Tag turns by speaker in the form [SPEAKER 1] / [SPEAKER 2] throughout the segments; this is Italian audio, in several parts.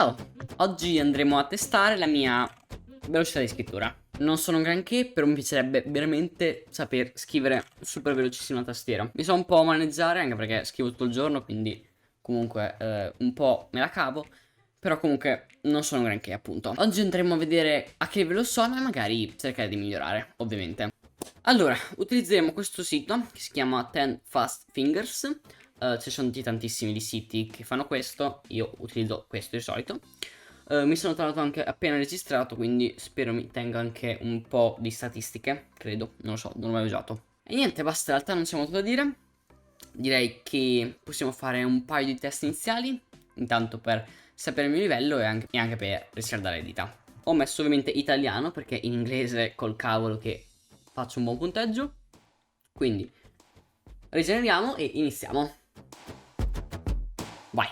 [SPEAKER 1] Ciao! Oggi andremo a testare la mia velocità di scrittura. Non sono un granché, però mi piacerebbe veramente saper scrivere super velocissimo la tastiera. Mi so un po' maneggiare, anche perché scrivo tutto il giorno, quindi comunque un po' me la cavo. Però comunque non sono un granché, appunto. Oggi andremo a vedere a che livello sono e magari cercare di migliorare, ovviamente. Allora, utilizzeremo questo sito che si chiama 10 Fast Fingers. Ci sono tantissimi di siti che fanno questo. Io utilizzo questo di solito. Mi sono tra l'altro anche appena registrato, quindi spero mi tenga anche un po' di statistiche. Credo, non lo so, non l'ho mai usato. E niente, basta, in realtà non c'è molto da dire. Direi che possiamo fare un paio di test iniziali. Intanto per sapere il mio livello e anche per riscaldare le dita. Ho messo ovviamente italiano perché in inglese col cavolo che faccio un buon punteggio. Quindi rigeneriamo e iniziamo. Vai.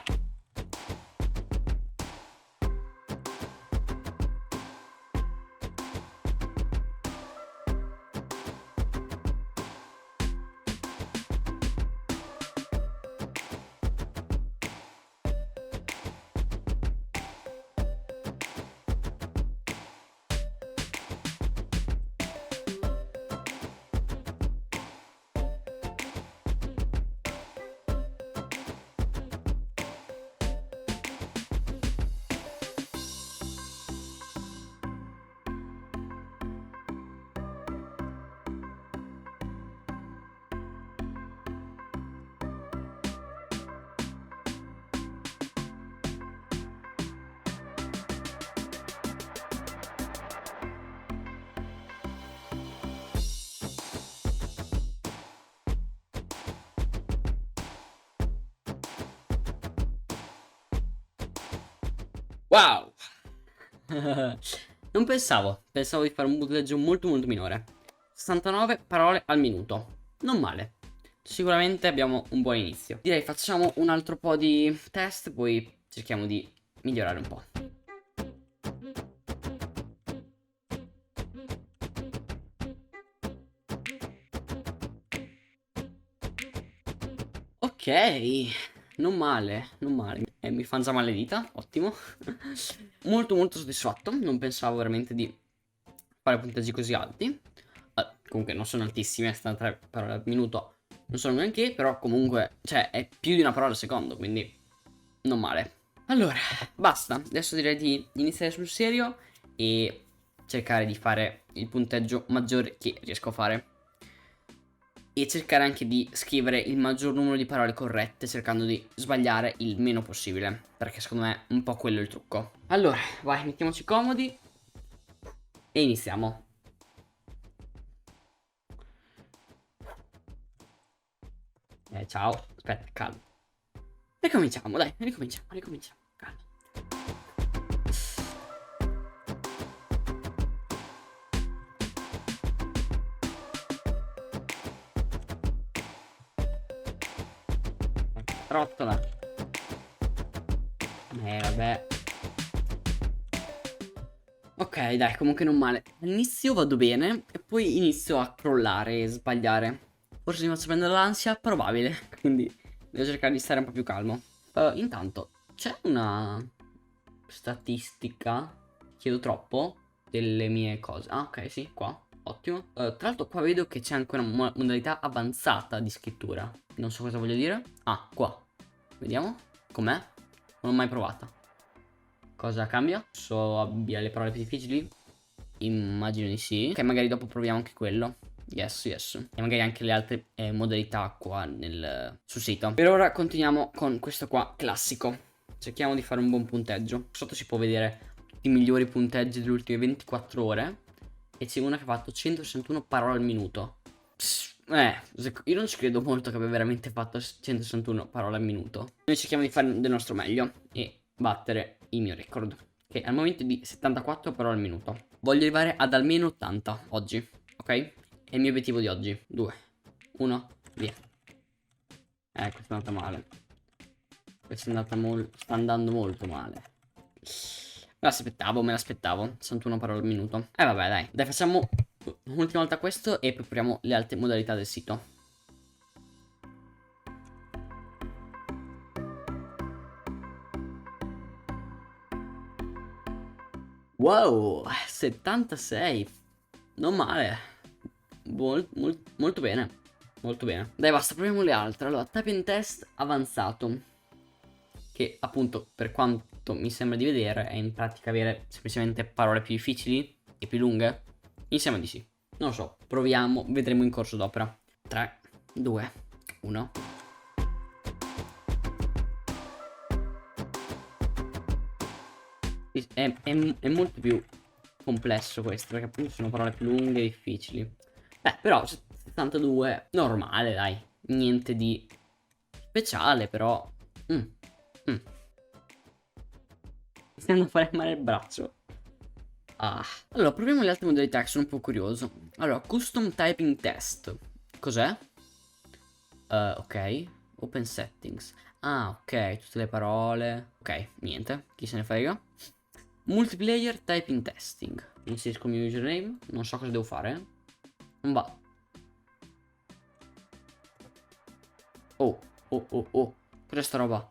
[SPEAKER 1] Wow. Non pensavo di fare un punteggio molto minore. 69 parole al minuto. Non male. Sicuramente abbiamo un buon inizio. Direi facciamo un altro po' di test, poi cerchiamo di migliorare un po'. Ok, non male, non male. Mi fanno già male le dita, ottimo. Molto soddisfatto, non pensavo veramente di fare punteggi così alti. Comunque non sono altissimi, 73 parole al minuto. Non sono neanche, però comunque, cioè, è più di una parola al secondo, quindi non male. Allora, basta. Adesso direi di iniziare sul serio e cercare di fare il punteggio maggiore che riesco a fare. E cercare anche di scrivere il maggior numero di parole corrette, cercando di sbagliare il meno possibile, perché secondo me è un po' quello il trucco. Allora, vai, mettiamoci comodi e iniziamo. Ciao, aspetta, calma. Ricominciamo, dai, ricominciamo, calma. Trottola. Vabbè. Ok, dai, comunque non male. All'inizio vado bene e poi inizio a crollare e sbagliare. Forse mi faccio prendere l'ansia, probabile. Quindi devo cercare di stare un po' più calmo. Intanto, c'è una statistica, chiedo troppo, delle mie cose. Ah, ok, sì, qua. Ottimo. Tra l'altro qua vedo che c'è anche una modalità avanzata di scrittura. Non so cosa voglio dire. Ah, qua. Vediamo. Com'è? Non l'ho mai provata. Cosa cambia? So abbia le parole più difficili? Immagino di sì. Ok, magari dopo proviamo anche quello. Yes. E magari anche le altre modalità qua sul sito. Per ora continuiamo con questo qua classico. Cerchiamo di fare un buon punteggio. Sotto si può vedere tutti i migliori punteggi delle ultime 24 ore. E c'è una che ha fatto 161 parole al minuto. Io non ci credo molto che abbia veramente fatto 161 parole al minuto. Noi cerchiamo di fare del nostro meglio e battere il mio record, che al momento è di 74 parole al minuto. Voglio arrivare ad almeno 80 oggi, ok? È il mio obiettivo di oggi. 2, 1, via. Questa è andata male. Questa è andata sta andando molto male. Me l'aspettavo. 61 parole al minuto. Vabbè, dai. Dai, facciamo un'ultima volta questo e poi proviamo le altre modalità del sito. Wow, 76. Non male. Molto bene. Molto bene. Dai, basta, proviamo le altre. Allora, typing test avanzato. Che appunto, per quanto mi sembra di vedere, è in pratica avere semplicemente parole più difficili e più lunghe. Mi sembra di sì. Non lo so, proviamo, vedremo in corso d'opera. 3, 2, 1. È molto più complesso questo, perché appunto sono parole più lunghe e difficili. Però 72, normale, dai. Niente di speciale, però. Mi sta andando a fare male il braccio. Allora, proviamo le altre modalità che sono un po' curioso. Allora, custom typing test. Cos'è? Ok. Open settings. Ah, ok, tutte le parole. Ok, niente, chi se ne frega. Multiplayer typing testing. Inserisco il mio username. Non so cosa devo fare. Non va. Oh, oh. Cos'è sta roba?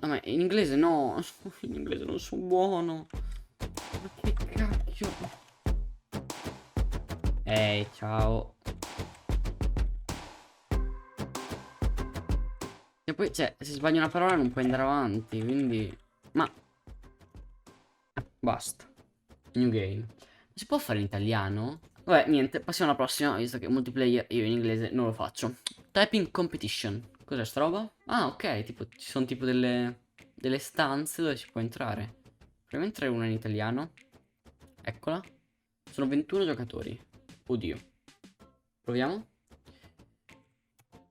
[SPEAKER 1] Ah, ma in inglese no. In inglese non sono buono. Ma che cacchio. Ehi, ciao. E poi, cioè, se sbaglio una parola non puoi andare avanti, quindi. Ma. Basta. New game. Si può fare in italiano? Vabbè, niente, passiamo alla prossima, visto che multiplayer io in inglese non lo faccio. Typing competition. Cos'è sta roba? Ah, ok, tipo, ci sono tipo delle stanze dove si può entrare. Proviamo a entrare una in italiano. Eccola. Sono 21 giocatori. Oddio. Proviamo.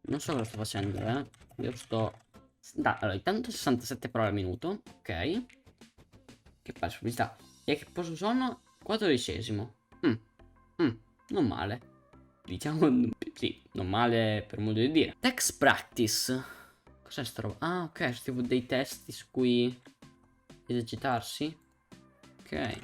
[SPEAKER 1] Non so cosa sto facendo, eh. Io sto. Allora, intanto 67 parole al minuto. Ok. Che possibilità. E che posto sono? 14esimo. Non male. Diciamo. Sì, non male per modo di dire. Text practice. Cos'è sta roba? Ah, ok. Sono tipo dei testi su cui esercitarsi. Ok.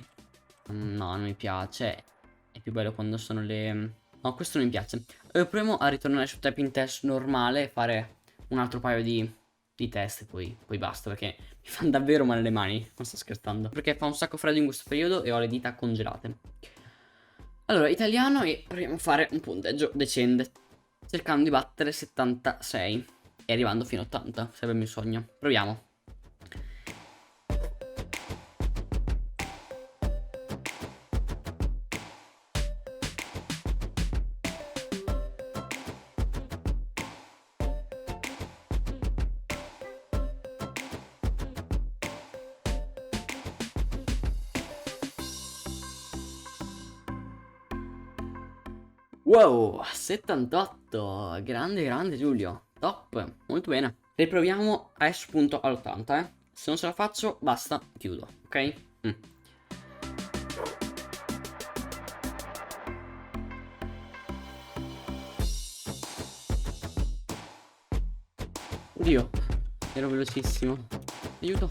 [SPEAKER 1] No, non mi piace. È più bello quando sono le. No, questo non mi piace. Proviamo a ritornare su typing test normale e fare un altro paio di test. Poi basta, perché mi fanno davvero male le mani. Non sto scherzando. Perché fa un sacco freddo in questo periodo e ho le dita congelate. Allora, italiano, e proviamo a fare un punteggio decente, cercando di battere 76 e arrivando fino a 80. Sarebbe il mio sogno. Proviamo. Wow, 78. Grande Giulio. Top, molto bene. Riproviamo adesso punto all'80, eh. Se non ce la faccio, basta, chiudo, ok? Oddio, ero velocissimo. Aiuto.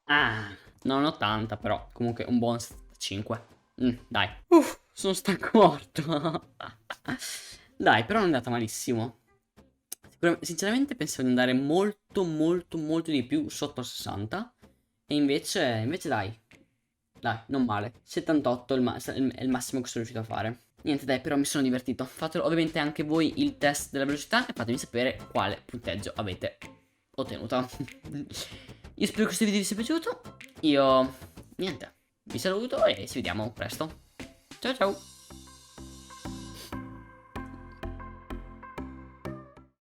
[SPEAKER 1] Ah, non 80 però, comunque un buon 75. Dai. Sono stanco morto. Dai, però non è andata malissimo. Sinceramente pensavo di andare molto di più sotto 60. E invece dai. Dai, non male. 78 è il massimo che sono riuscito a fare. Niente, dai, però mi sono divertito. Fatelo ovviamente anche voi il test della velocità e fatemi sapere quale punteggio avete ottenuto. Io spero che questo video vi sia piaciuto. Io, niente, vi saluto e ci vediamo presto. Ciao ciao.